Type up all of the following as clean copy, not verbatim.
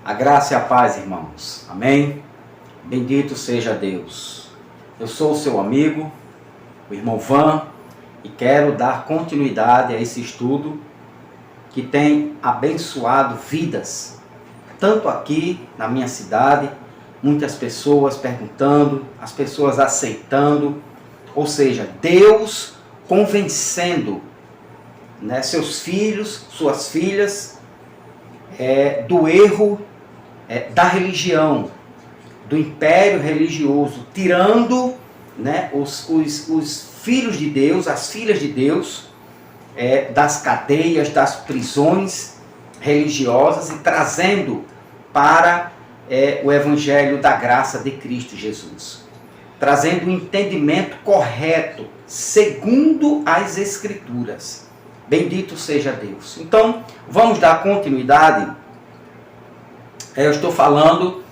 A graça e a paz, irmãos. Amém? Bendito seja Deus. Eu sou o seu amigo, o irmão Van, e quero dar continuidade a esse estudo que tem abençoado vidas. Tanto aqui na minha cidade, muitas pessoas perguntando, as pessoas aceitando, ou seja, Deus convencendo, né, seus filhos, suas filhas, do erro da religião, do império religioso, tirando, né, os filhos de Deus, as filhas de Deus, das cadeias, das prisões religiosas e trazendo para o Evangelho da graça de Cristo Jesus. Trazendo um entendimento correto, segundo as Escrituras. Bendito seja Deus. Então, vamos dar continuidade. Eu estou falando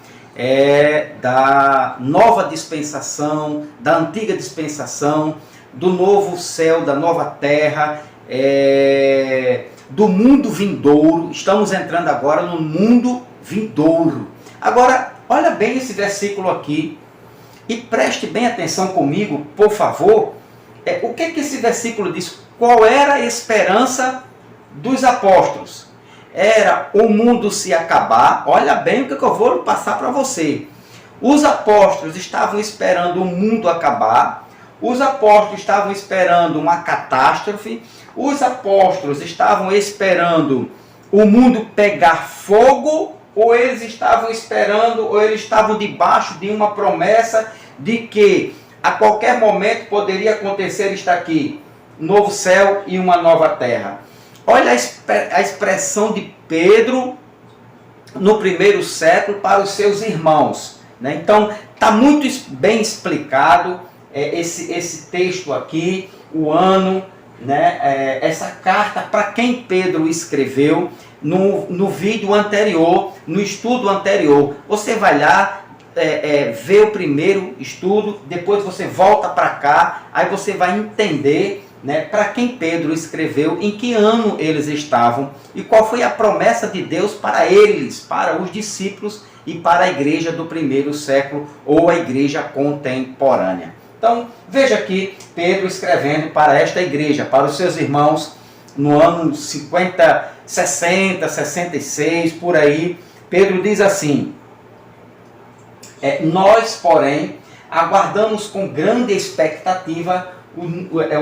da nova dispensação, da antiga dispensação, do novo céu, da nova terra, do mundo vindouro. Estamos entrando agora no mundo vindouro. Agora, olha bem esse versículo aqui e preste bem atenção comigo, por favor. O que esse versículo diz? Qual era a esperança dos apóstolos? Era o mundo se acabar. Olha bem o que eu vou passar para você. Os apóstolos estavam esperando o mundo acabar. Os apóstolos estavam esperando uma catástrofe. Os apóstolos estavam esperando o mundo pegar fogo. Ou eles estavam esperando, ou eles estavam debaixo de uma promessa de que a qualquer momento poderia acontecer isto aqui. Novo céu e uma nova terra. Olha a expressão de Pedro no primeiro século para os seus irmãos, né? Então, está muito bem explicado esse texto aqui, o ano, né? Essa carta, para quem Pedro escreveu no vídeo anterior, no estudo anterior. Você vai lá, vê o primeiro estudo, depois você volta para cá, aí você vai entender, né, para quem Pedro escreveu, em que ano eles estavam e qual foi a promessa de Deus para eles, para os discípulos e para a igreja do primeiro século ou a igreja contemporânea. Então, veja aqui Pedro escrevendo para esta igreja, para os seus irmãos, no ano 50, 60, 66, por aí. Pedro diz assim: nós, porém, aguardamos com grande expectativa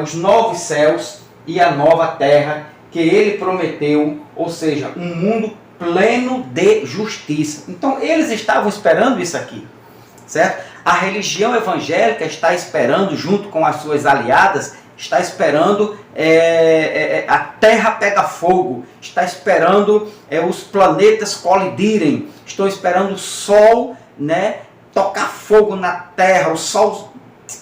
os novos céus e a nova terra que ele prometeu, ou seja, um mundo pleno de justiça. Então, eles estavam esperando isso aqui, certo? A religião evangélica está esperando, junto com as suas aliadas, está esperando a terra pegar fogo, está esperando os planetas colidirem, estão esperando o sol, né, tocar fogo na terra, o sol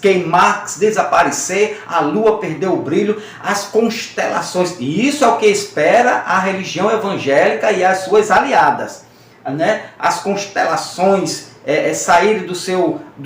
queimar, desaparecer, a lua perder o brilho, as constelações. E isso é o que espera a religião evangélica e as suas aliadas, né? As constelações saírem do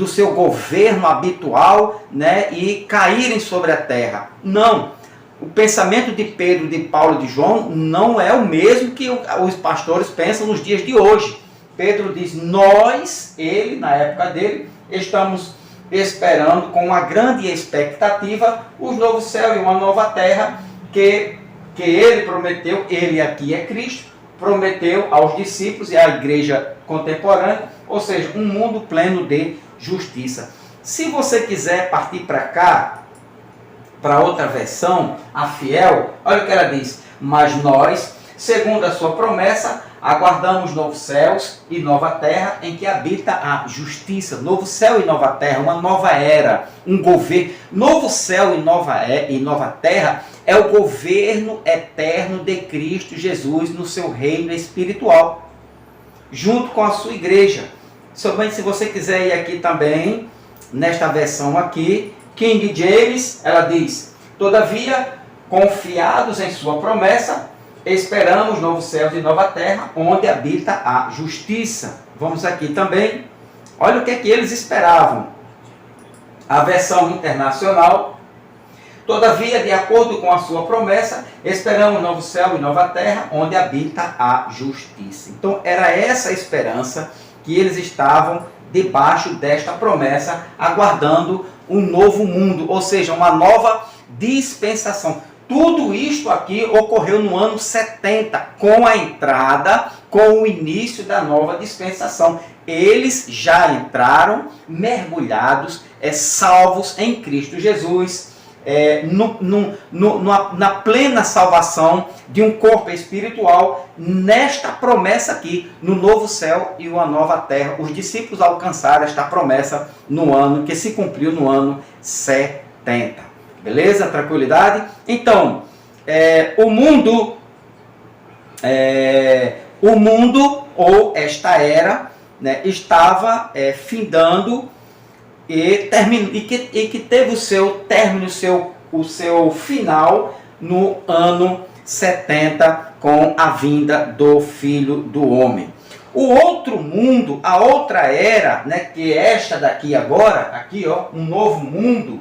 seu governo habitual, né? E caírem sobre a terra. Não. O pensamento de Pedro, de Paulo e de João não é o mesmo que os pastores pensam nos dias de hoje. Pedro diz: nós, ele, na época dele, estamos esperando com uma grande expectativa os novos céus e uma nova terra que ele prometeu, ele aqui é Cristo, prometeu aos discípulos e à igreja contemporânea, ou seja, um mundo pleno de justiça. Se você quiser partir para cá, para outra versão, a fiel, olha o que ela diz: mas nós, segundo a sua promessa, aguardamos novos céus e nova terra em que habita a justiça. Novo céu e nova terra, uma nova era, um governo. Novo céu e nova terra é o governo eterno de Cristo Jesus no seu reino espiritual, junto com a sua igreja. Somente se você quiser ir aqui também, nesta versão aqui, King James, ela diz: todavia, confiados em sua promessa, esperamos novos céus e nova terra, onde habita a justiça. Vamos aqui também. Olha o que eles esperavam. A versão internacional: Todavia, de acordo com a sua promessa, esperamos novo céu e nova terra, onde habita a justiça. Então, era essa a esperança que eles estavam debaixo desta promessa, aguardando um novo mundo, ou seja, uma nova dispensação. Tudo isto aqui ocorreu no ano 70, com a entrada, com o início da nova dispensação. Eles já entraram mergulhados, salvos em Cristo Jesus, na plena salvação de um corpo espiritual, nesta promessa aqui, no novo céu e uma nova terra. Os discípulos alcançaram esta promessa no ano que se cumpriu no ano 70. Beleza? Tranquilidade? Então, o mundo ou esta era, né, estava findando e que teve o seu término, o seu final no ano 70 com a vinda do Filho do Homem. O outro mundo, a outra era, né, que é esta daqui agora, aqui ó, um novo mundo,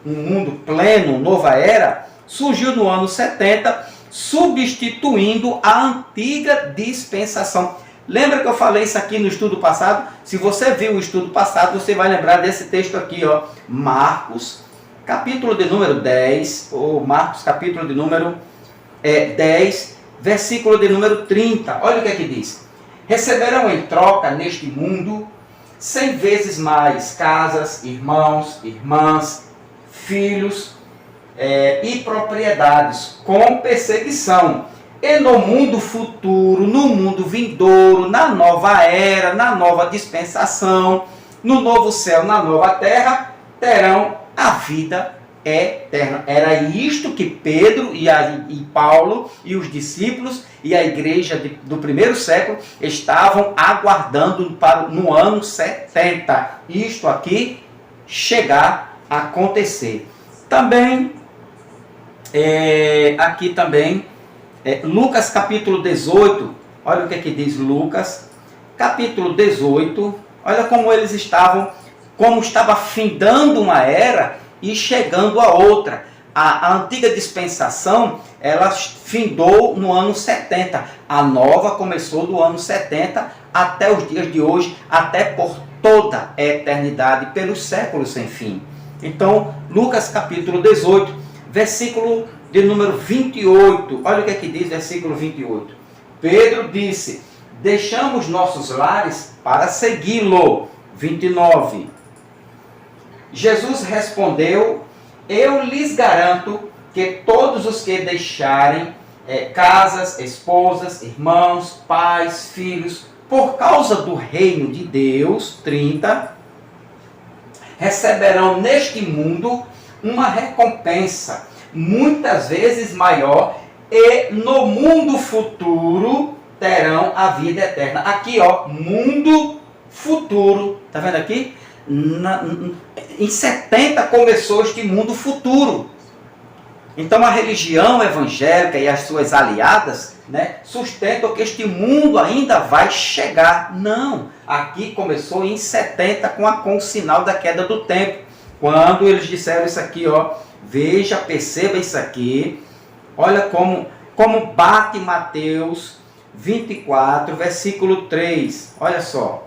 um mundo pleno, nova era, surgiu no ano 70, substituindo a antiga dispensação. Lembra que eu falei isso aqui no estudo passado? Se você viu o estudo passado, você vai lembrar desse texto aqui, ó, Marcos, capítulo de número 10, ou Marcos, capítulo de número 10, versículo de número 30. Olha o que é que diz. Receberão em troca neste mundo 100 vezes mais casas, irmãos, irmãs, filhos e propriedades, com perseguição. E no mundo futuro, no mundo vindouro, na nova era, na nova dispensação, no novo céu, na nova terra, terão a vida eterna. Era isto que Pedro e Paulo e os discípulos e a igreja do primeiro século estavam aguardando no ano 70. Isto aqui chegar a acontecer. Também, aqui também, Lucas capítulo 18, olha o que é que diz Lucas, capítulo 18, olha como eles estavam, como estava findando uma era e chegando a outra. A antiga dispensação, ela findou no ano 70, a nova começou do ano 70 até os dias de hoje, até por toda a eternidade, pelos séculos sem fim. Então, Lucas capítulo 18, versículo de número 28, olha o que é que diz versículo 28. Pedro disse, deixamos nossos lares para segui-lo. 29. Jesus respondeu, eu lhes garanto que todos os que deixarem casas, esposas, irmãos, pais, filhos, por causa do reino de Deus, 30, receberão neste mundo uma recompensa muitas vezes maior, e no mundo futuro terão a vida eterna. Aqui, ó, mundo futuro. Tá vendo aqui? Em 70 começou este mundo futuro. Então a religião evangélica e as suas aliadas, né, sustentam que este mundo ainda vai chegar. Não, aqui começou em 70 com o sinal da queda do tempo. Quando eles disseram isso aqui, ó, veja, perceba isso aqui. Olha como bate Mateus 24, versículo 3. Olha só.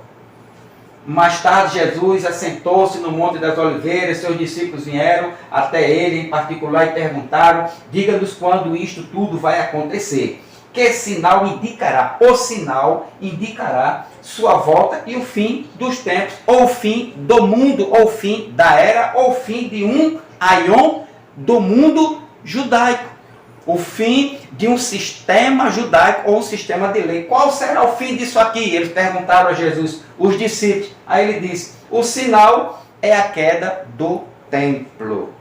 Mais tarde Jesus assentou-se no Monte das Oliveiras, seus discípulos vieram até ele em particular e perguntaram, diga-nos quando isto tudo vai acontecer. Que sinal indicará? O sinal indicará sua volta e o fim dos tempos, ou o fim do mundo, ou o fim da era, ou o fim de um aion do mundo judaico. O fim de um sistema judaico ou um sistema de lei. Qual será o fim disso aqui? Eles perguntaram a Jesus, os discípulos. Aí ele disse, o sinal é a queda do templo.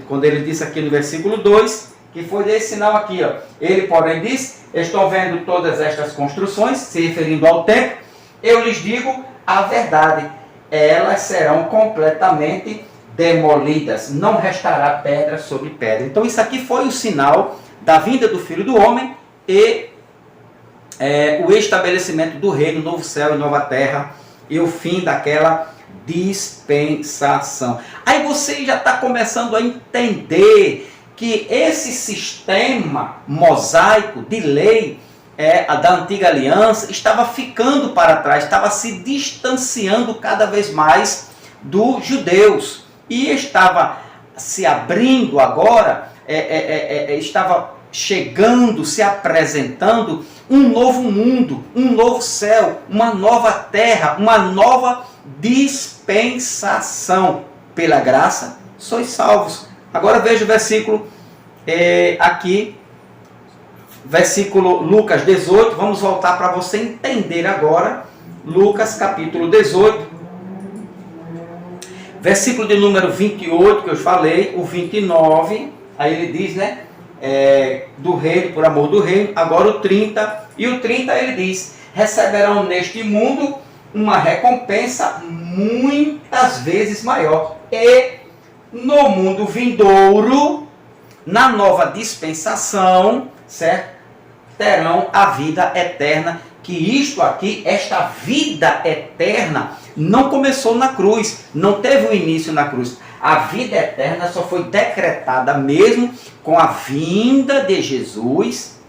Quando ele disse aqui no versículo 2, que foi desse sinal aqui, ó. Ele, porém, disse, estou vendo todas estas construções, se referindo ao templo, eu lhes digo a verdade, elas serão completamente demolidas, não restará pedra sobre pedra. Então isso aqui foi o sinal da vinda do Filho do Homem e o estabelecimento do reino, novo céu e nova terra, e o fim daquela dispensação. Aí você já está começando a entender que esse sistema mosaico de lei da antiga aliança estava ficando para trás, estava se distanciando cada vez mais dos judeus e estava se abrindo agora, estava chegando, se apresentando um novo mundo, um novo céu, uma nova terra, uma nova dispensação. Pela graça sois salvos. Agora veja o versículo aqui, versículo Lucas 18, vamos voltar para você entender agora, Lucas capítulo 18, versículo de número 28, que eu falei, o 29, aí ele diz, né, do reino, por amor do reino, agora o 30, e o 30 ele diz, receberão neste mundo uma recompensa muitas vezes maior, e no mundo vindouro, na nova dispensação, certo? Terão a vida eterna, que isto aqui, esta vida eterna, não começou na cruz, não teve um início na cruz. A vida eterna só foi decretada mesmo com a vinda de Jesus,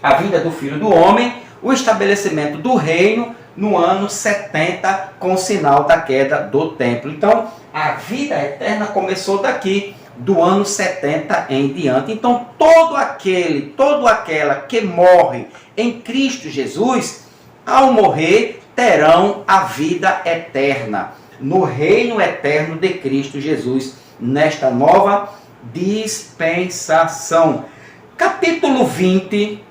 a vinda do Filho do Homem, o estabelecimento do reino no ano 70, com o sinal da queda do templo. Então, a vida eterna começou daqui, do ano 70 em diante. Então, todo aquela que morre em Cristo Jesus, ao morrer, terão a vida eterna, no reino eterno de Cristo Jesus, nesta nova dispensação. Capítulo 20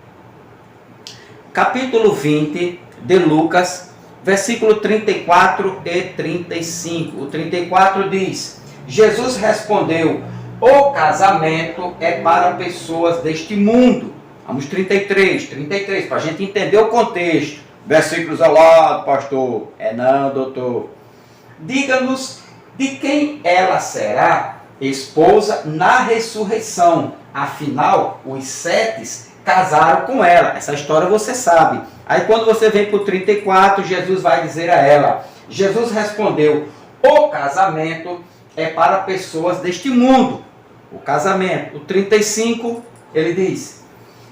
de Lucas, versículo 34 e 35. O 34 diz, Jesus respondeu, o casamento é para pessoas deste mundo. Vamos 33, para a gente entender o contexto. Versículos ao lado, pastor. Não, doutor. Diga-nos de quem ela será esposa na ressurreição. Afinal, os 7 casaram com ela. Essa história você sabe. Aí quando você vem para o 34, Jesus vai dizer a ela. Jesus respondeu, o casamento é para pessoas deste mundo. O casamento. O 35, ele diz,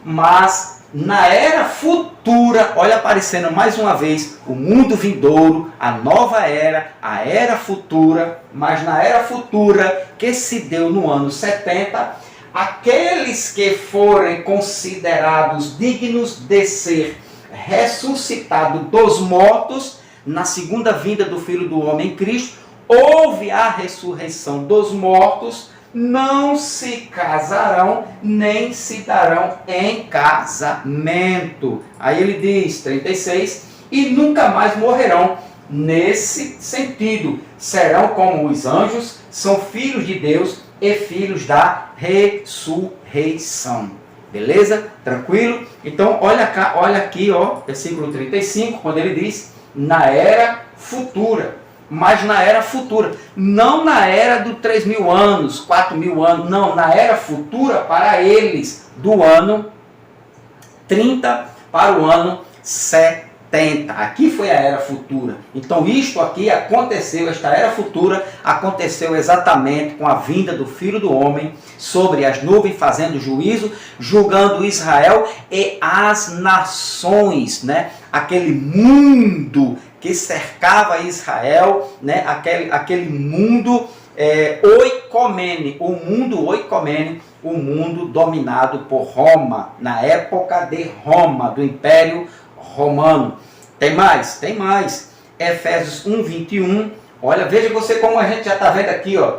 mas na era futura, olha aparecendo mais uma vez, o mundo vindouro, a nova era, a era futura, mas na era futura, que se deu no ano 70, aqueles que forem considerados dignos de ser ressuscitados dos mortos, na segunda vinda do Filho do Homem em Cristo, houve a ressurreição dos mortos, não se casarão, nem se darão em casamento. Aí ele diz, 36, e nunca mais morrerão. Nesse sentido, serão como os anjos, são filhos de Deus e filhos da ressurreição. Beleza? Tranquilo? Então, olha aqui, ó, versículo 35, quando ele diz, na era futura. Mas na era futura, não na era do 3.000 anos, 4.000 anos, não, na era futura para eles, do ano 30 para o ano 70. Aqui foi a era futura. Então isto aqui aconteceu, esta era futura aconteceu exatamente com a vinda do Filho do Homem sobre as nuvens, fazendo juízo, julgando Israel e as nações, né? Aquele mundo que cercava Israel, né? aquele mundo oicomene, o mundo dominado por Roma, na época de Roma, do Império Romano. Tem mais? Efésios 1:21, olha, veja você como a gente já está vendo aqui, ó.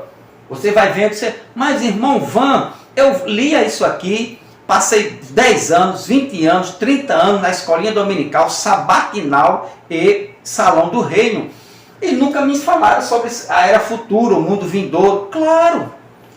Você vai vendo, mas irmão Van, eu lia isso aqui, passei 10 anos, 20 anos, 30 anos na escolinha dominical, sabatinal e salão do reino. E nunca me falaram sobre a era futura, o mundo vindouro. Claro,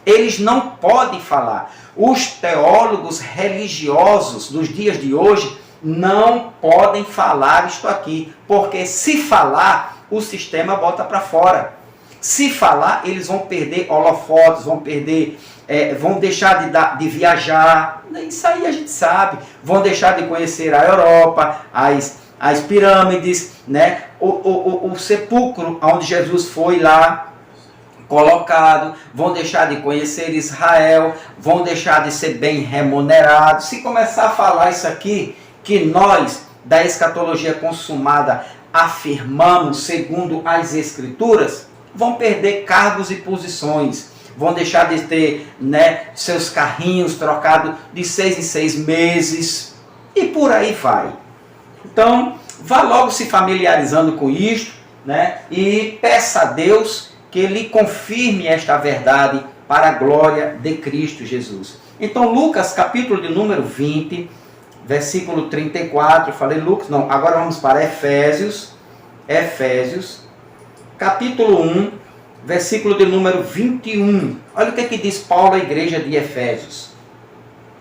eles não podem falar. Os teólogos religiosos dos dias de hoje não podem falar isto aqui. Porque se falar, o sistema bota para fora. Se falar, eles vão perder holofotes, vão perder... vão deixar de viajar, isso aí a gente sabe, vão deixar de conhecer a Europa, as pirâmides, né? O sepulcro onde Jesus foi lá colocado, vão deixar de conhecer Israel, vão deixar de ser bem remunerados. Se começar a falar isso aqui, que nós, da escatologia consumada, afirmamos segundo as Escrituras, vão perder cargos e posições, vão deixar de ter, né, seus carrinhos trocados de 6 em 6 meses, e por aí vai. Então, vá logo se familiarizando com isto, né, e peça a Deus que Ele confirme esta verdade para a glória de Cristo Jesus. Então, Lucas, capítulo de número 20, versículo 34, eu falei Lucas, não, agora vamos para Efésios, capítulo 1, versículo de número 21. Olha o que diz Paulo à igreja de Efésios.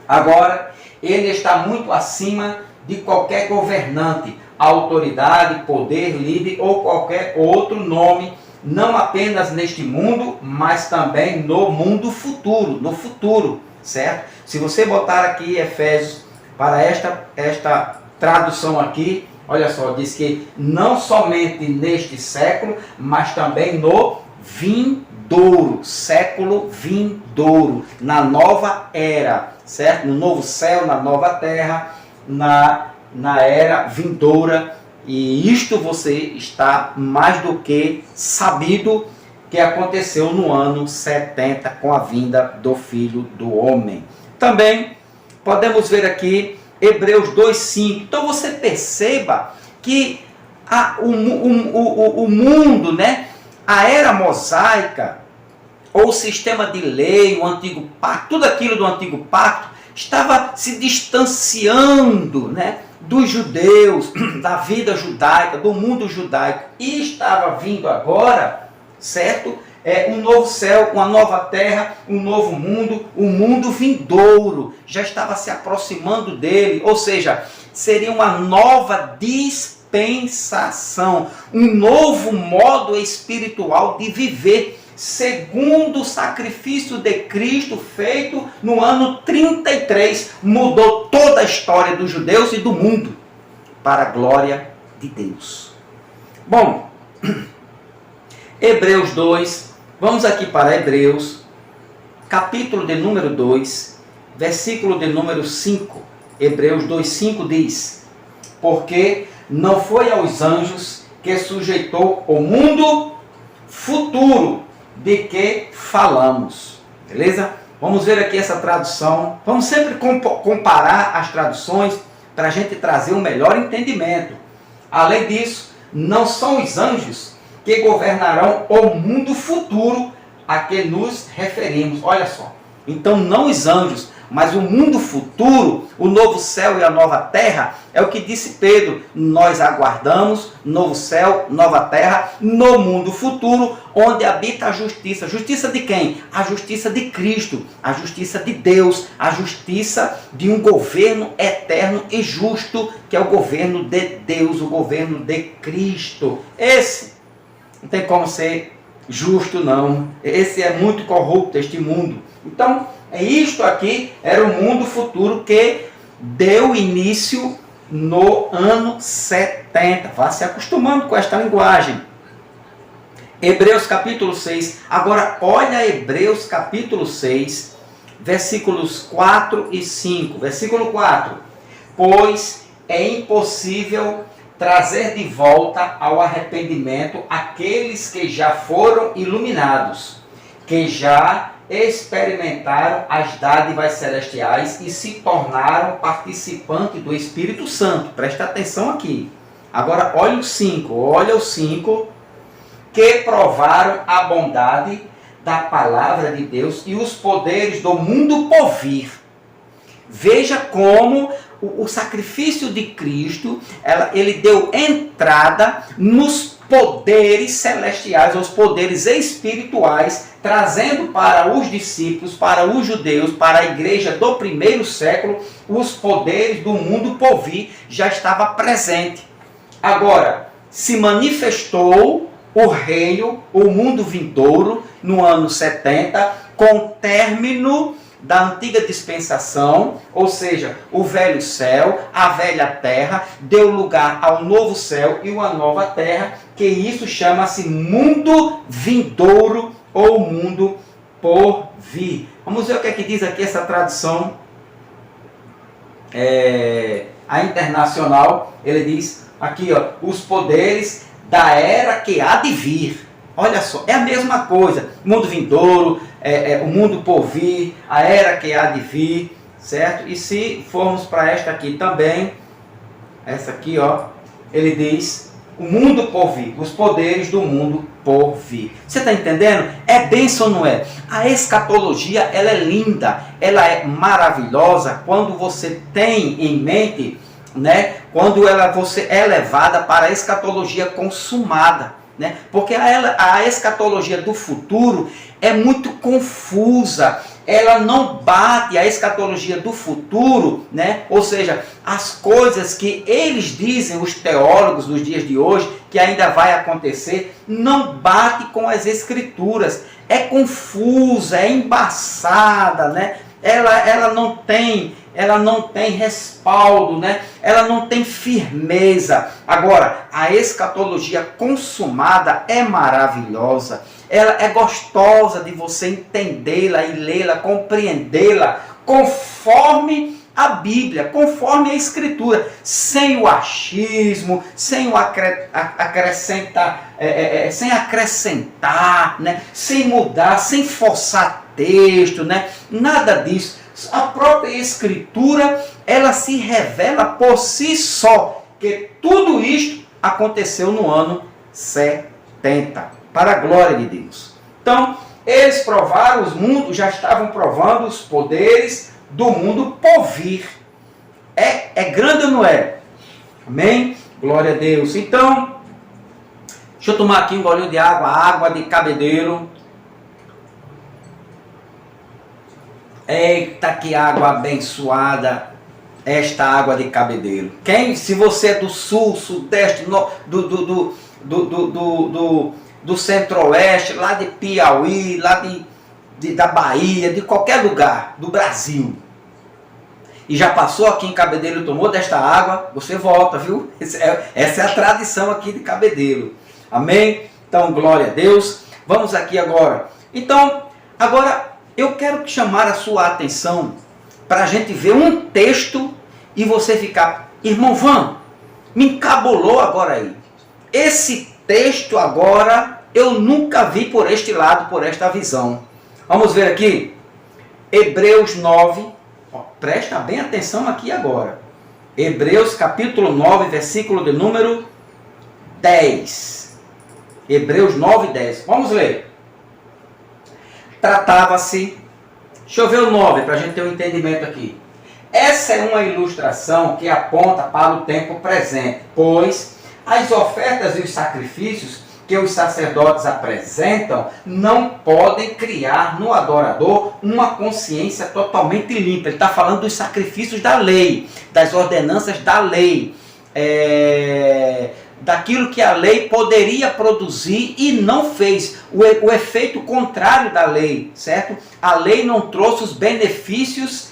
Agora, ele está muito acima de qualquer governante, autoridade, poder, líder ou qualquer outro nome, não apenas neste mundo, mas também no mundo futuro, no futuro, certo? Se você botar aqui Efésios para esta tradução aqui, olha só, diz que não somente neste século, mas também no vindouro, século vindouro, na nova era, certo? No novo céu, na nova terra, na era vindoura. E isto você está mais do que sabido que aconteceu no ano 70 com a vinda do Filho do Homem. Também podemos ver aqui Hebreus 2,5. Então você perceba que o mundo, né, a era mosaica, ou o sistema de lei, o antigo pacto, tudo aquilo do antigo pacto, estava se distanciando, né, dos judeus, da vida judaica, do mundo judaico. E estava vindo agora, certo? Um novo céu, uma nova terra, um novo mundo, um mundo vindouro. Já estava se aproximando dele, ou seja, seria uma nova dispensação, um novo modo espiritual de viver, segundo o sacrifício de Cristo feito no ano 33, mudou toda a história dos judeus e do mundo para a glória de Deus. Bom, Hebreus 2, vamos aqui para Hebreus, capítulo de número 2, versículo de número 5. Hebreus 2,5 diz: porque não foi aos anjos que sujeitou o mundo futuro de que falamos. Beleza? Vamos ver aqui essa tradução. Vamos sempre comparar as traduções para a gente trazer um melhor entendimento. Além disso, não são os anjos que governarão o mundo futuro a que nos referimos. Olha só. Então, não os anjos, mas o mundo futuro, o novo céu e a nova terra, é o que disse Pedro. Nós aguardamos novo céu, nova terra, no mundo futuro, onde habita a justiça. Justiça de quem? A justiça de Cristo, a justiça de Deus, a justiça de um governo eterno e justo, que é o governo de Deus, o governo de Cristo. Esse não tem como ser justo, não. Esse é muito corrupto, este mundo. Então, isto aqui era o mundo futuro que deu início no ano 70. Vá se acostumando com esta linguagem. Hebreus capítulo 6. Agora, olha Hebreus capítulo 6, versículos 4 e 5. Versículo 4. Pois é impossível trazer de volta ao arrependimento aqueles que já foram iluminados, que já experimentaram as dádivas celestiais e se tornaram participantes do Espírito Santo. Presta atenção aqui. Agora olha o 5, que provaram a bondade da palavra de Deus e os poderes do mundo por vir. Veja como o sacrifício de Cristo, ele deu entrada nos poderes celestiais, os poderes espirituais, trazendo para os discípulos, para os judeus, para a igreja do primeiro século, os poderes do mundo por vir já estava presente. Agora, se manifestou o reino, o mundo vindouro, no ano 70, com término da antiga dispensação, ou seja, o velho céu, a velha terra, deu lugar ao novo céu e uma nova terra, que isso chama-se mundo vindouro ou mundo por vir. Vamos ver o que é que diz aqui essa tradução, a internacional. Ele diz aqui, ó, os poderes da era que há de vir. Olha só, é a mesma coisa, mundo vindouro, o mundo por vir, a era que há de vir, certo? E se formos para esta aqui também, essa aqui, ó, ele diz o mundo por vir, os poderes do mundo por vir. Você está entendendo? É bênção ou não é? A escatologia, ela é linda, ela é maravilhosa quando você tem em mente, né? Quando você é levada para a escatologia consumada. Né? Porque a escatologia do futuro é muito confusa, ela não bate a escatologia do futuro, né? Ou seja, as coisas que eles dizem, os teólogos dos dias de hoje, que ainda vai acontecer, não bate com as escrituras, é confusa, é embaçada, né? Ela não tem respaldo, né? Ela não tem firmeza. Agora, a escatologia consumada é maravilhosa. Ela é gostosa de você entendê-la e lê-la, compreendê-la conforme a Bíblia, conforme a Escritura, sem o achismo, sem acrescentar, né? Sem mudar, sem forçar texto, né? Nada disso. A própria Escritura, ela se revela por si só, que tudo isto aconteceu no ano 70, para a glória de Deus. Então, eles provaram, os mundos já estavam provando os poderes do mundo por vir. É grande ou não é? Amém? Glória a Deus. Então, deixa eu tomar aqui um golinho de água, água de cabedeiro. Eita, que água abençoada, esta água de cabedeiro. Se você é do sul, sudeste, do centro-oeste, lá de Piauí, lá da Bahia, de qualquer lugar do Brasil, e já passou aqui em Cabedelo e tomou desta água, você volta, viu? Essa é a tradição aqui de Cabedelo. Amém? Então, glória a Deus. Vamos aqui agora. Então, agora eu quero chamar a sua atenção para a gente ver um texto e você ficar, irmão Van, me encabulou agora aí. Esse texto agora eu nunca vi por este lado, por esta visão. Vamos ver aqui, Hebreus 9, presta bem atenção aqui agora. Hebreus capítulo 9, versículo de número 10. Hebreus 9, 10. Vamos ler. Tratava-se, deixa eu ver o 9 para a gente ter um entendimento aqui. Essa é uma ilustração que aponta para o tempo presente, pois as ofertas e os sacrifícios que os sacerdotes apresentam não podem criar no adorador uma consciência totalmente limpa. Ele está falando dos sacrifícios da lei, das ordenanças da lei, daquilo que a lei poderia produzir e não fez, o efeito contrário da lei, certo? A lei não trouxe os benefícios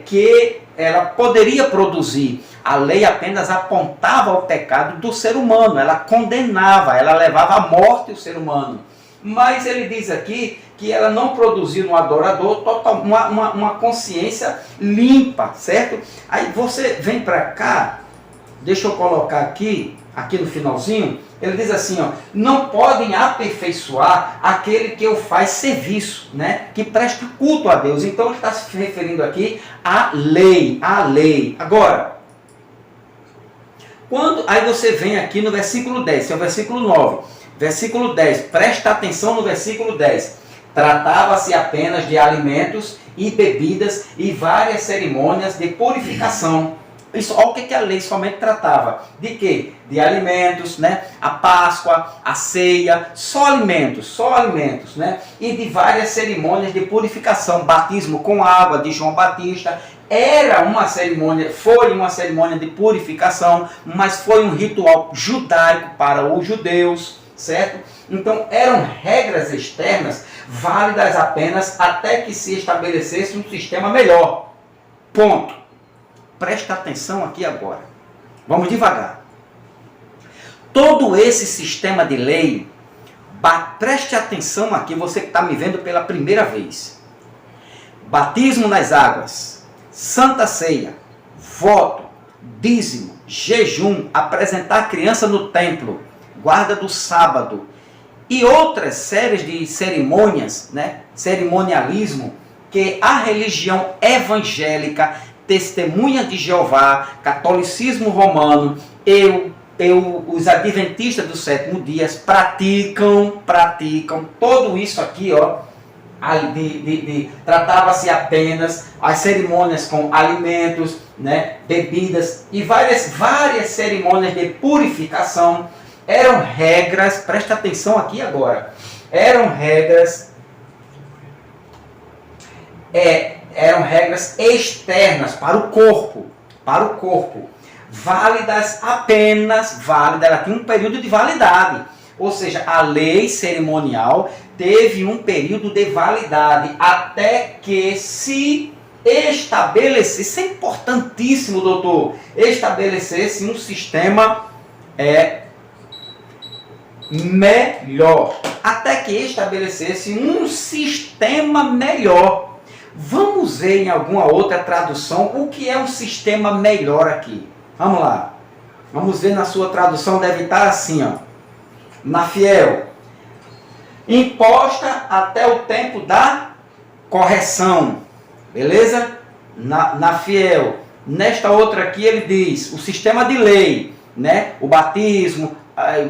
que ela poderia produzir. A lei apenas apontava o pecado do ser humano, ela condenava, ela levava à morte o ser humano. Mas ele diz aqui que ela não produziu no adorador uma consciência limpa, certo? Aí você vem para cá, deixa eu colocar aqui no finalzinho, ele diz assim, ó, não podem aperfeiçoar aquele que o faz serviço, né? Que presta culto a Deus. Então ele está se referindo aqui à lei, Agora, aí você vem aqui no versículo 10, que é o versículo 9. Versículo 10, presta atenção no versículo 10. Tratava-se apenas de alimentos e bebidas e várias cerimônias de purificação. Isso, olha o que a lei somente tratava. De quê? De alimentos, né? A Páscoa, a ceia, só alimentos, né? E de várias cerimônias de purificação. Batismo com água de João Batista. Foi uma cerimônia de purificação, mas foi um ritual judaico para os judeus, certo? Então eram regras externas válidas apenas até que se estabelecesse um sistema melhor. Ponto. Presta atenção aqui agora. Vamos devagar. Todo esse sistema de lei, preste atenção aqui, você que está me vendo pela primeira vez. Batismo nas águas, Santa Ceia, voto, dízimo, jejum, apresentar a criança no templo, guarda do sábado e outras séries de cerimônias, né? Cerimonialismo, que a religião evangélica, Testemunha de Jeová, catolicismo romano, os adventistas do sétimo dia praticam todo isso aqui, ó. Tratava-se apenas as cerimônias com alimentos, né, bebidas e várias cerimônias de purificação. Eram regras, presta atenção aqui agora, eram regras externas para o corpo, válidas, ela tinha um período de validade. Ou seja, a lei cerimonial teve um período de validade até que se estabelecesse, isso é importantíssimo, doutor, estabelecesse um sistema melhor. Até que estabelecesse um sistema melhor. Vamos ver em alguma outra tradução o que é um sistema melhor aqui. Vamos lá. Vamos ver na sua tradução, deve estar assim, ó. Na Fiel, imposta até o tempo da correção, beleza? Na Fiel, nesta outra aqui ele diz, o sistema de lei, né? O batismo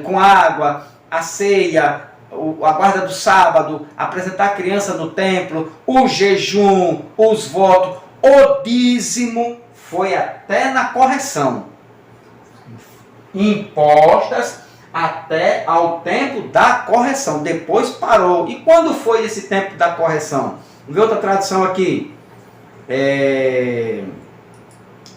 com água, a ceia, a guarda do sábado, apresentar a criança no templo, o jejum, os votos, o dízimo, foi até na correção, impostas até ao tempo da correção. Depois parou. E quando foi esse tempo da correção? Vamos ver outra tradução aqui.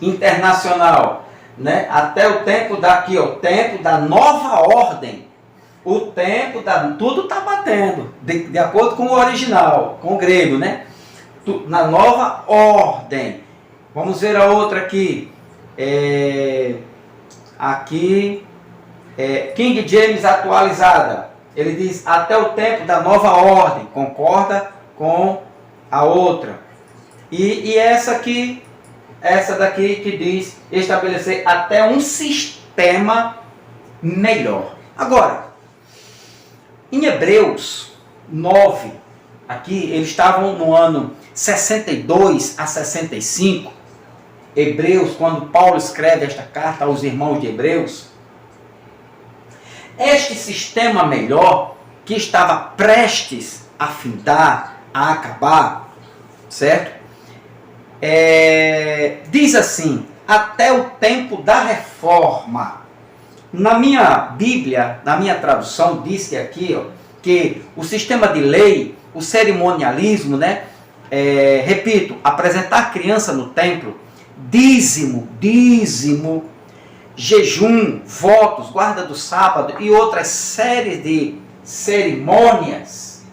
Internacional. Né? Até o tempo daqui, ó, tempo da nova ordem. O tempo da... Tudo está batendo. De acordo com o original, com o grego, né? Na nova ordem. Vamos ver a outra aqui. King James atualizada, ele diz até o tempo da nova ordem, concorda com a outra. E essa daqui que diz estabelecer até um sistema melhor. Agora, em Hebreus 9, aqui eles estavam no ano 62 a 65, Hebreus, quando Paulo escreve esta carta aos irmãos de Hebreus, este sistema melhor, que estava prestes a findar, a acabar, certo? Diz assim, até o tempo da reforma. Na minha Bíblia, na minha tradução, diz que aqui, ó, que o sistema de lei, o cerimonialismo, né? Repito, apresentar a criança no templo, dízimo, jejum, votos, guarda do sábado e outras séries de cerimônias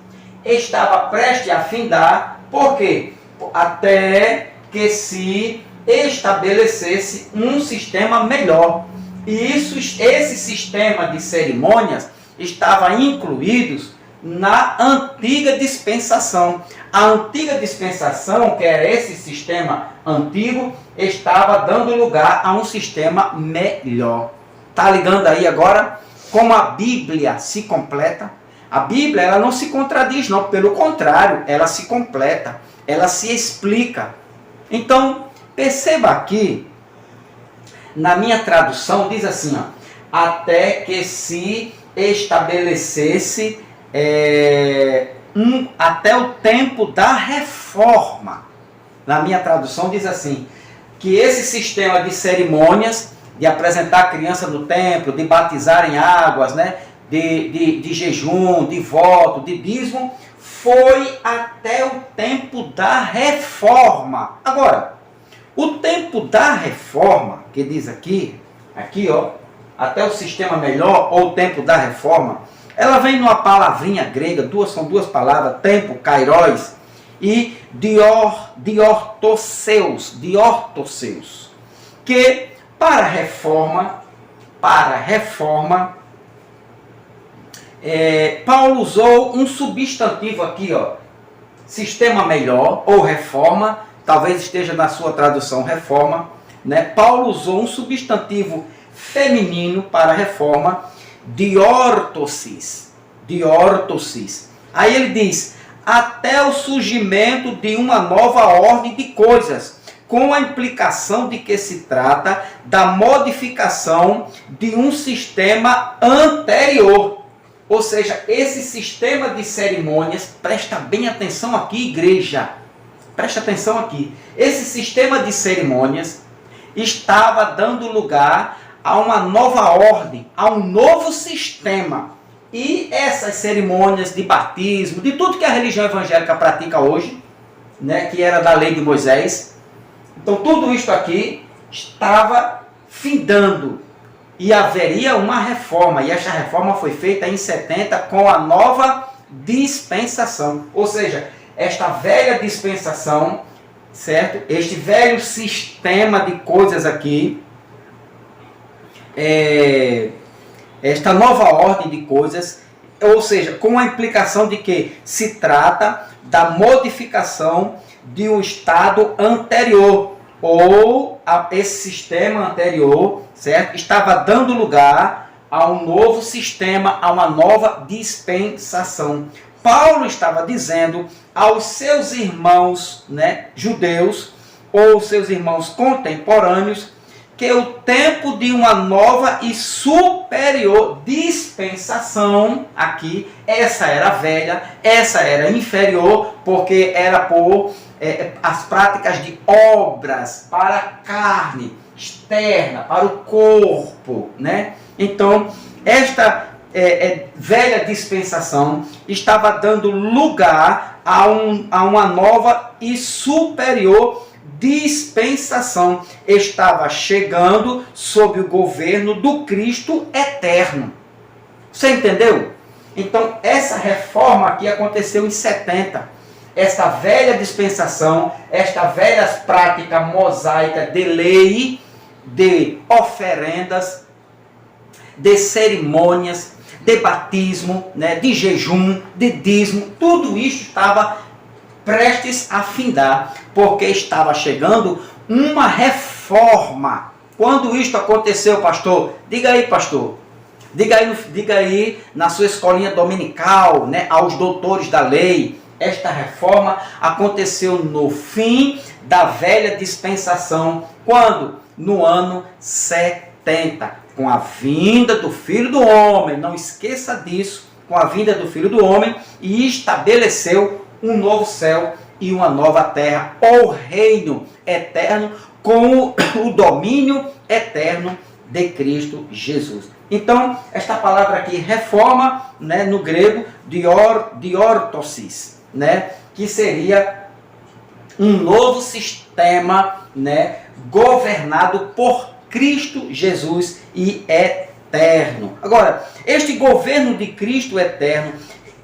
estava prestes a findar. Por quê? Até que se estabelecesse um sistema melhor. E esse sistema de cerimônias estava incluído na antiga dispensação. A antiga dispensação, que era esse sistema antigo, estava dando lugar a um sistema melhor. Está ligando aí agora como a Bíblia se completa? A Bíblia, ela não se contradiz, não. Pelo contrário, ela se completa. Ela se explica. Então, perceba aqui, na minha tradução, diz assim, ó, até que se estabelecesse até o tempo da reforma. Na minha tradução diz assim, que esse sistema de cerimônias, de apresentar a criança no templo, de batizar em águas, né, de jejum, de voto, de dízimo, foi até o tempo da reforma. Agora, o tempo da reforma, que diz aqui ó, até o sistema melhor, ou o tempo da reforma, Ela vem numa palavrinha grega, são duas palavras, tempo, kairos, e diortoseus, que para reforma, Paulo usou um substantivo aqui, ó, sistema melhor, ou reforma, talvez esteja na sua tradução reforma, né? Paulo usou um substantivo feminino para reforma, diórtosis. Aí ele diz, até o surgimento de uma nova ordem de coisas, com a implicação de que se trata da modificação de um sistema anterior. Ou seja, esse sistema de cerimônias, presta bem atenção aqui, igreja, presta atenção aqui, esse sistema de cerimônias estava dando lugar a uma nova ordem, a um novo sistema. E essas cerimônias de batismo, de tudo que a religião evangélica pratica hoje, né, que era da lei de Moisés, então tudo isso aqui estava findando. E haveria uma reforma, e esta reforma foi feita em 70 com a nova dispensação. Ou seja, esta velha dispensação, certo? Este velho sistema de coisas aqui, esta nova ordem de coisas, ou seja, com a implicação de que se trata da modificação de um estado anterior, ou esse sistema anterior, certo, estava dando lugar a um novo sistema, a uma nova dispensação. Paulo estava dizendo aos seus irmãos, né, judeus, ou seus irmãos contemporâneos, que o tempo de uma nova e superior dispensação, aqui, essa era velha, essa era inferior, porque era por as práticas de obras para a carne externa, para o corpo, né? Então, esta velha dispensação estava dando lugar a uma nova e superior dispensação. Estava chegando sob o governo do Cristo eterno. Você entendeu? Então, essa reforma aqui aconteceu em 70. Esta velha dispensação, esta velha prática mosaica de lei, de oferendas, de cerimônias, de batismo, né, de jejum, de dízimo, tudo isso estava prestes a findar, porque estava chegando uma reforma. Quando isto aconteceu, pastor? Diga aí, pastor. Diga aí na sua escolinha dominical, né, aos doutores da lei. Esta reforma aconteceu no fim da velha dispensação. Quando? No ano 70, com a vinda do Filho do Homem. Não esqueça disso, com a vinda do Filho do Homem, e estabeleceu um novo céu e uma nova terra, ou reino eterno, com o domínio eterno de Cristo Jesus. Então, esta palavra aqui, reforma, né, no grego, diórtosis, né, que seria um novo sistema, né, governado por Cristo Jesus e eterno. Agora, este governo de Cristo eterno,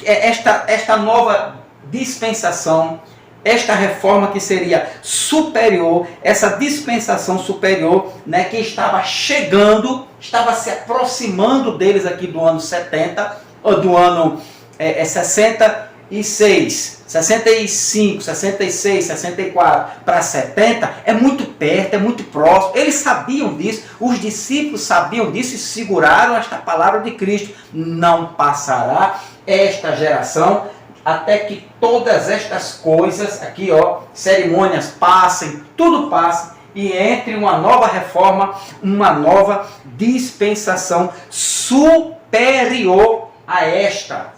esta nova dispensação, esta reforma que seria superior, essa dispensação superior, né, que estava chegando, estava se aproximando deles aqui do ano 70, ou do ano 66, 65, 66, 64 para 70, é muito perto, é muito próximo. Eles sabiam disso, os discípulos sabiam disso e seguraram esta palavra de Cristo. Não passará esta geração até que todas estas coisas aqui, ó, cerimônias passem, tudo passe, e entre uma nova reforma, uma nova dispensação superior a esta.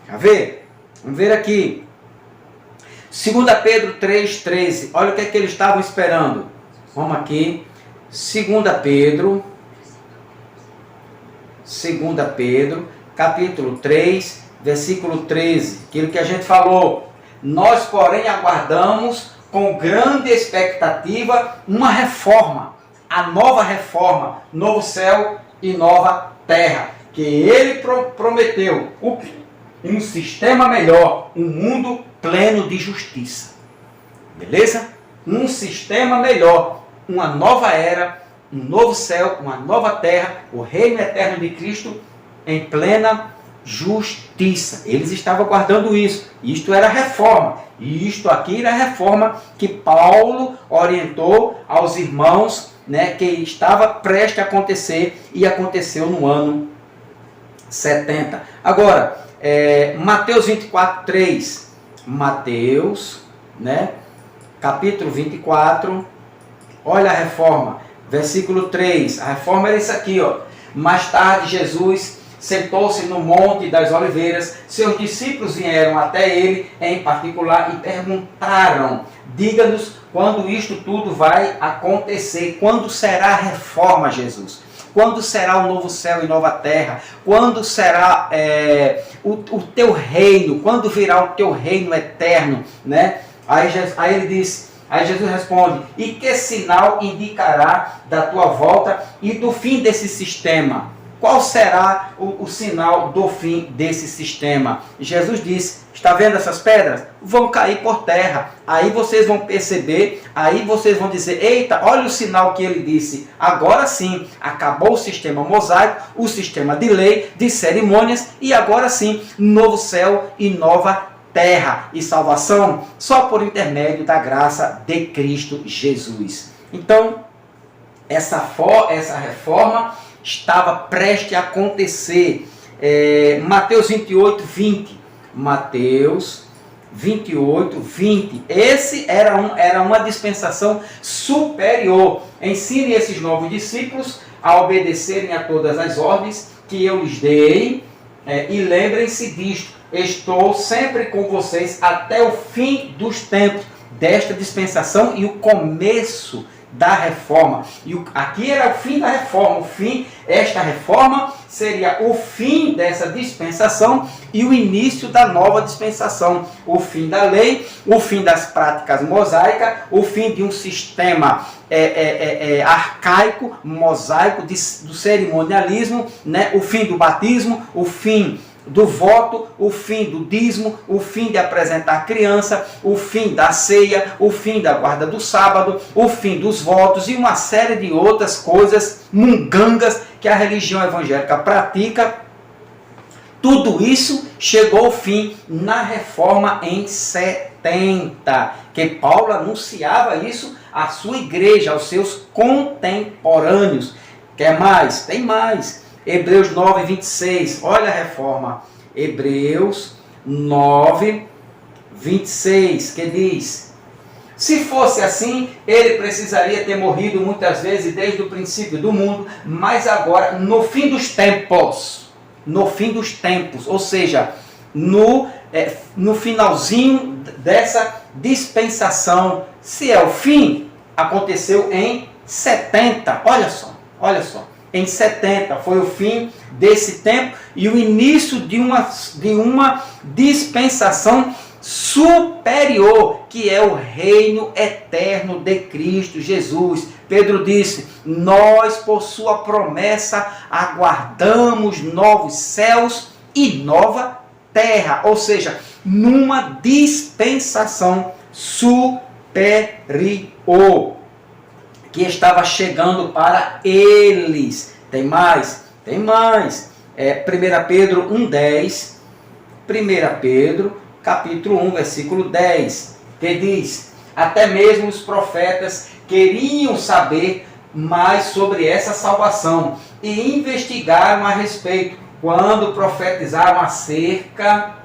Quer ver? Vamos ver aqui. 2 Pedro 3,13. Olha o que é que eles estavam esperando. Vamos aqui. 2 Pedro, capítulo 3, versículo 13. Aquilo que a gente falou. Nós, porém, aguardamos com grande expectativa uma reforma. A nova reforma. Novo céu e nova terra. que ele prometeu um sistema melhor, um mundo pleno de justiça. Beleza? Um sistema melhor, uma nova era, um novo céu, uma nova terra, o reino eterno de Cristo em plena justiça. Eles estavam guardando isso. Isto era reforma. E isto aqui era a reforma que Paulo orientou aos irmãos, né, que estava prestes a acontecer e aconteceu no ano 70. Agora, Mateus 24, 3. Mateus, né, capítulo 24, olha a reforma, versículo 3. A reforma era isso aqui, ó. Mais tarde, Jesus sentou-se no Monte das Oliveiras. Seus discípulos vieram até ele em particular e perguntaram: diga-nos quando isto tudo vai acontecer. Quando será a reforma, Jesus? Quando será o novo céu e nova terra? Quando será o teu reino? Quando virá o teu reino eterno? Né? Aí ele diz, aí Jesus responde: e que sinal indicará da tua volta e do fim desse sistema? Qual será o sinal do fim desse sistema? Jesus disse: está vendo essas pedras? Vão cair por terra. Aí vocês vão perceber, aí vocês vão dizer: eita, olha o sinal que ele disse. Agora sim, acabou o sistema mosaico, o sistema de lei, de cerimônias, e agora sim, novo céu e nova terra. E salvação só por intermédio da graça de Cristo Jesus. Então, essa reforma estava prestes a acontecer. Mateus 28, 20. Mateus 28, 20. Esse era uma dispensação superior. Ensine esses novos discípulos a obedecerem a todas as ordens que eu lhes dei, e lembrem-se disto: estou sempre com vocês até o fim dos tempos. Desta dispensação e o começo da reforma. E aqui era o fim da reforma. Esta reforma seria o fim dessa dispensação e o início da nova dispensação. O fim da lei, o fim das práticas mosaicas, o fim de um sistema arcaico, mosaico, do cerimonialismo, né? O fim do batismo, o fim do voto, o fim do dízimo, o fim de apresentar criança, o fim da ceia, o fim da guarda do sábado, o fim dos votos e uma série de outras coisas mungangas que a religião evangélica pratica. Tudo isso chegou ao fim na reforma em 70, que Paulo anunciava isso à sua igreja, aos seus contemporâneos. Quer mais? Tem mais. Hebreus 9, 26, olha a reforma. Hebreus 9, 26, que diz: se fosse assim, ele precisaria ter morrido muitas vezes desde o princípio do mundo, mas agora, no fim dos tempos, ou seja, no finalzinho dessa dispensação, se é o fim, aconteceu em 70, olha só. Em 70 foi o fim desse tempo e o início de uma dispensação superior, que é o reino eterno de Cristo Jesus. Pedro disse: nós, por sua promessa, aguardamos novos céus e nova terra, ou seja, numa dispensação superior que estava chegando para eles. Tem mais. 1 Pedro 1,10. 1 Pedro, capítulo 1, versículo 10, que diz: até mesmo os profetas queriam saber mais sobre essa salvação e investigaram a respeito, quando profetizaram acerca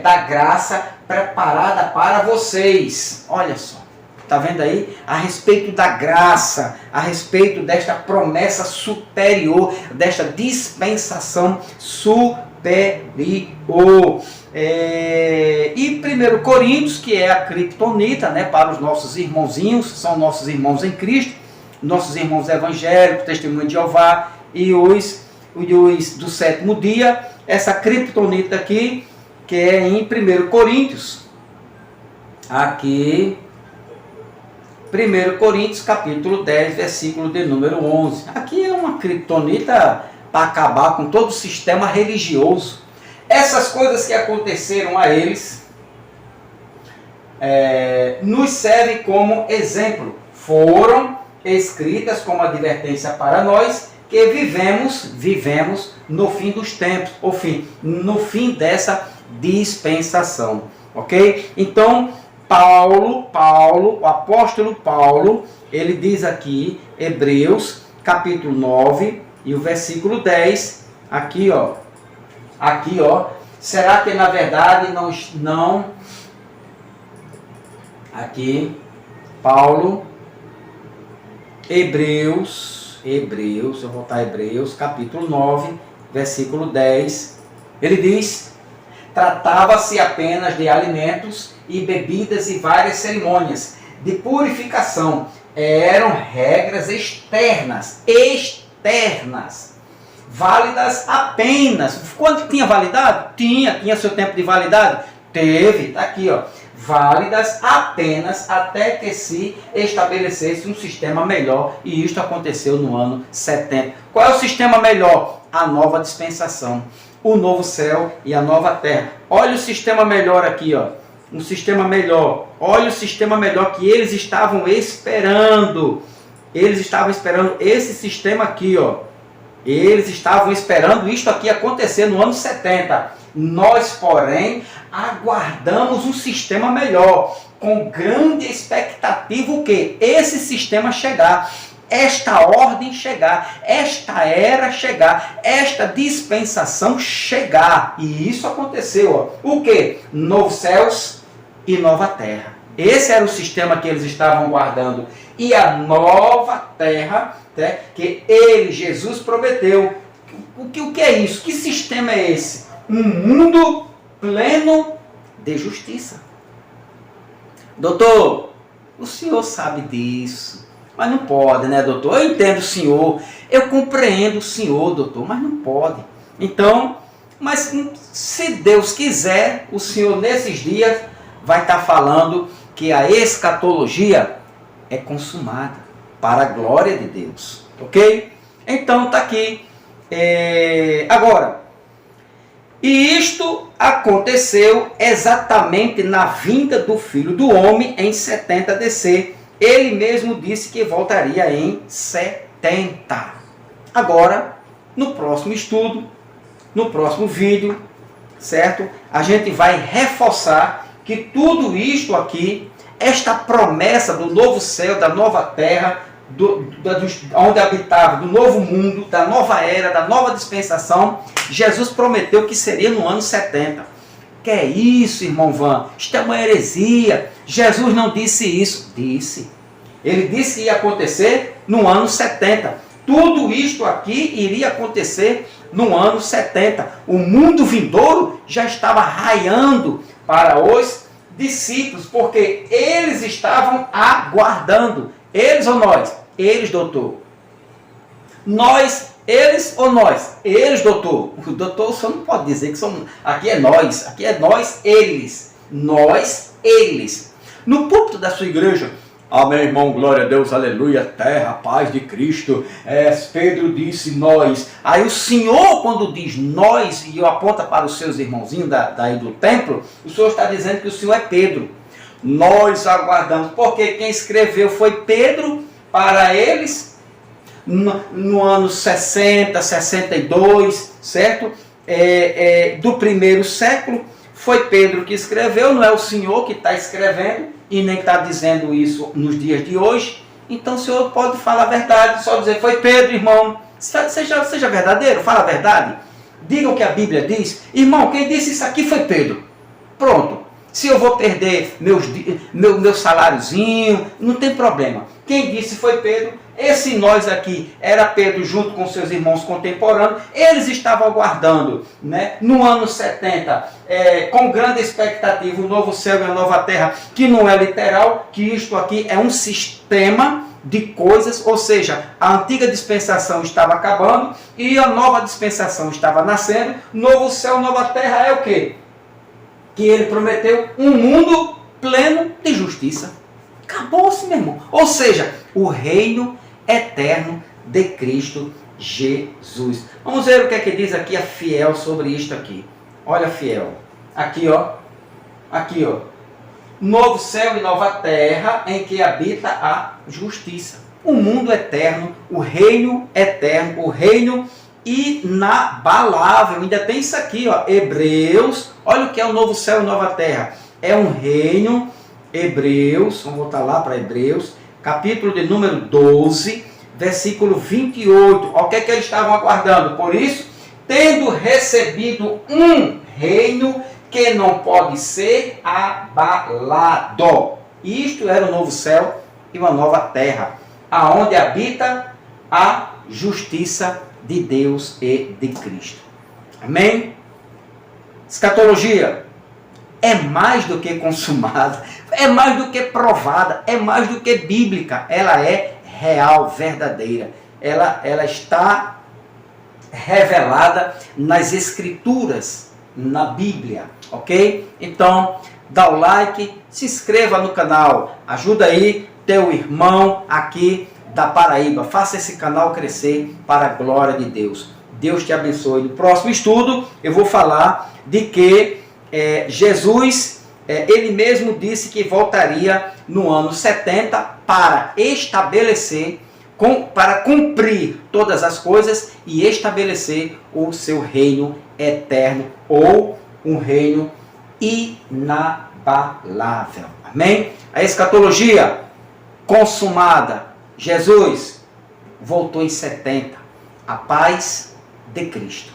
da graça preparada para vocês. Olha só. Está vendo aí? A respeito da graça, a respeito desta promessa superior, desta dispensação superior. E 1 Coríntios, que é a criptonita, né, para os nossos irmãozinhos, são nossos irmãos em Cristo, nossos irmãos evangélicos, testemunho de Jeová e os do sétimo dia, essa criptonita aqui, que é em 1 Coríntios, aqui, 1 Coríntios, capítulo 10, versículo de número 11. Aqui é uma criptonita para acabar com todo o sistema religioso. Essas coisas que aconteceram a eles nos servem como exemplo. Foram escritas como advertência para nós que vivemos no fim dos tempos, no fim dessa dispensação. Ok? Então, o apóstolo Paulo, ele diz aqui, Hebreus, capítulo 9, e o versículo 10, aqui ó, será que na verdade não aqui, Paulo, Hebreus, eu vou voltar a Hebreus, capítulo 9, versículo 10, ele diz: tratava-se apenas de alimentos e bebidas e várias cerimônias de purificação. Eram regras externas, válidas apenas. Quando tinha validade? Tinha seu tempo de validade? Teve, está aqui ó. Válidas apenas até que se estabelecesse um sistema melhor, e isto aconteceu no ano 70. Qual é o sistema melhor? A nova dispensação, o novo céu e a nova terra. Olha o sistema melhor aqui, ó. Um sistema melhor. Olha o sistema melhor que eles estavam esperando. Eles estavam esperando esse sistema aqui, ó. Eles estavam esperando isto aqui acontecer no ano 70. Nós, porém, aguardamos um sistema melhor, com grande expectativa o quê? Esse sistema chegar, esta ordem chegar, esta era chegar, esta dispensação chegar. E isso aconteceu, ó. O quê? Novos céus e nova terra. Esse era o sistema que eles estavam guardando. E a nova terra, né, que ele, Jesus, prometeu. O que é isso? Que sistema é esse? Um mundo pleno de justiça. Doutor, o senhor sabe disso, mas não pode, né, doutor? Eu entendo o senhor, eu compreendo o senhor, doutor, mas não pode. Então, mas se Deus quiser, o senhor nesses dias vai estar falando que a escatologia é consumada para a glória de Deus, ok? Então está aqui. Agora, e isto aconteceu exatamente na vinda do Filho do Homem em 70 DC. Ele mesmo disse que voltaria em 70. Agora, no próximo estudo, no próximo vídeo, certo? A gente vai reforçar que tudo isto aqui, esta promessa do novo céu, da nova terra, onde habitava, do novo mundo, da nova era, da nova dispensação, Jesus prometeu que seria no ano 70. Que é isso, irmão Van? Isto é uma heresia. Jesus não disse isso. Disse. Ele disse que ia acontecer no ano 70. Tudo isto aqui iria acontecer no ano 70. O mundo vindouro já estava raiando para os discípulos, porque eles estavam aguardando. Eles ou nós? Eles, doutor. Nós, eles ou nós? Eles, doutor. O doutor só não pode dizer que somos. Aqui é nós, eles. Nós, eles. No púlpito da sua igreja, amém, irmão, glória a Deus, aleluia, terra, paz de Cristo. Pedro disse nós. Aí o Senhor, quando diz nós, e aponta para os seus irmãozinhos daí do templo, o Senhor está dizendo que o Senhor é Pedro. Nós aguardamos, porque quem escreveu foi Pedro para eles no ano 60, 62, certo? Do primeiro século, foi Pedro que escreveu, não é o Senhor que está escrevendo, e nem está dizendo isso nos dias de hoje. Então o Senhor pode falar a verdade, só dizer, foi Pedro, irmão. Seja verdadeiro, fala a verdade. Diga o que a Bíblia diz. Irmão, quem disse isso aqui foi Pedro. Pronto. Se eu vou perder meu saláriozinho, não tem problema. Quem disse foi Pedro. Esse nós aqui era Pedro junto com seus irmãos contemporâneos. Eles estavam aguardando, né, no ano 70, com grande expectativa, o novo céu e a nova terra, que não é literal, que isto aqui é um sistema de coisas, ou seja, a antiga dispensação estava acabando e a nova dispensação estava nascendo. Novo céu, nova terra é o quê? Que ele prometeu um mundo pleno de justiça. Acabou-se, meu irmão. Ou seja, o reino eterno de Cristo Jesus. Vamos ver o que é que diz aqui a Fiel sobre isto aqui. Olha, Fiel. Aqui, ó. Aqui, ó. Novo céu e nova terra em que habita a justiça. O mundo eterno, o reino eterno, o reino inabalável. Ainda tem isso aqui, ó. Hebreus. Olha o que é o novo céu e nova terra. É um reino. Hebreus. Vamos voltar lá para Hebreus. Capítulo de número 12. Versículo 28. Olha o que é que eles estavam aguardando. Por isso, tendo recebido um reino que não pode ser abalado. Isto era o novo céu e uma nova terra, aonde habita a justiça de Deus e de Cristo. Amém? Escatologia é mais do que consumada, é mais do que provada, é mais do que bíblica. Ela é real, verdadeira. Ela está revelada nas Escrituras, na Bíblia, ok? Então, dá o like, se inscreva no canal, ajuda aí teu irmão aqui da Paraíba, faça esse canal crescer para a glória de Deus. Deus te abençoe. No próximo estudo eu vou falar de que Jesus, ele mesmo disse que voltaria no ano 70 para estabelecer, para cumprir todas as coisas e estabelecer o seu reino eterno, ou um reino inabalável. Amém? A escatologia consumada. Jesus voltou em 70. A paz de Cristo.